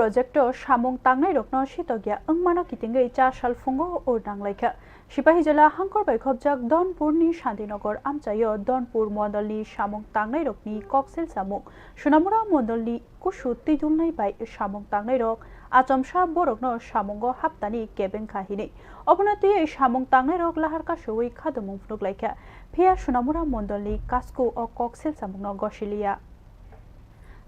projecto samung tangnairokno sitogya angmano kitingei 4 sal fungo urdanglaika Sipahijala hangkor bai khobjak Donpurni Shantinogor amchayo Donpur mondolni samung tangnairokni koksil samung Sunamura mondolni kushu tijulnai bai samung tangnairok achomsa borokno samungo haptani kebeng kahini obonati ei samung tangnairok lahar kasui khadumung phnuglaika phia Sunamura mondolni kasku o koksil samungno gosiliya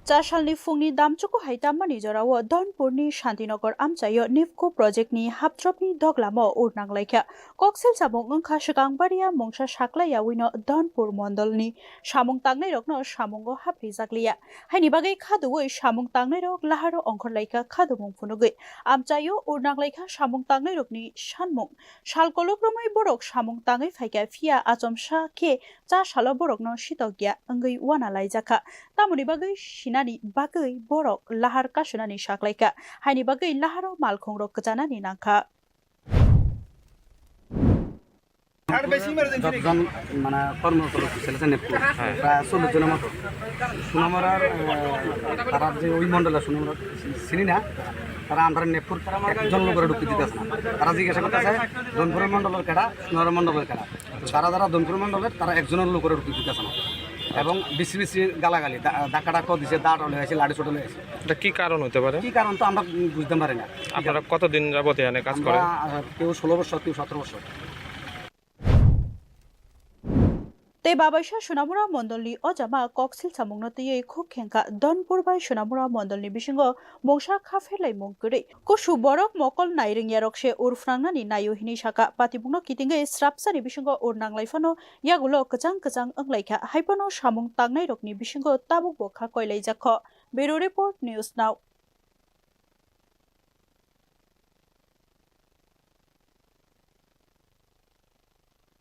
Charsalni fungni damchuku haitamani jorao Donpurni Shantinogor amchayo Neepco projectni haptropni doglamo urnanglaika koksil samung ongkha shikangbaria mongsa shaklaya wino Donpur mondolni samung tangnairokno samungo haprwjakliya haini bagai khaduoi samung tangnairok laharo ongkhorlaika khadumung phunugui amchayo urnanglaika samung tangnairokni sanmung salkolokromai borok samung tangai phaika phia achomsa ke cha salo borokno sitogya angui wana laijaka tamoni bagai Nani bagai borok lahar kasunani shaklaika haini bagai laharo malkhongrok kjanani nangkha যতজন মানে কর্মকর্তা ছেলে NEEPCO প্রায় ১৬ জনের মতো সুনামরার তারা যে ওই মন্ডলে সুনামরা চিনি না তারা আমরা নেপকুর একজন লোকের ঢুকতে দিতেছে না তারা জিজ্ঞাসা করতেছে দনপুরের মন্ডলের কেডা সুনামরা মন্ডলের কেডা তারা যারা দনপুর মন্ডলের তারা একজনের লোকের ঢুকতে দিতেছে না এবং বেশি বেশি গালাগালি ধাক্কা টাক্কা দিছে দাঁড় হলে গেছে লাঠি ছোট হয়ে গেছে এটা কি কারণ হতে পারে কি কারণ তো আমরা বুঝতে পারি না আপনারা কতদিন যাবত এখানে কাজ করেন কেউ 16 বছর কেউ 17 বছর Te babaisha Sunamura mondolni ojama koksil samungno tiyei khuk khenka Donpur bai Sunamura mondolni bisingo mongsha haprwjakliya kuri kushu borok mokol nairingya rokse urfrangnani nayo hini saka patibungno kitingei srapsari bisingo urnanglaifano yagulo kachang anglaika haipano samung tangnairokni bisingo tabuk bokha koilaijakho Bureau Report News Now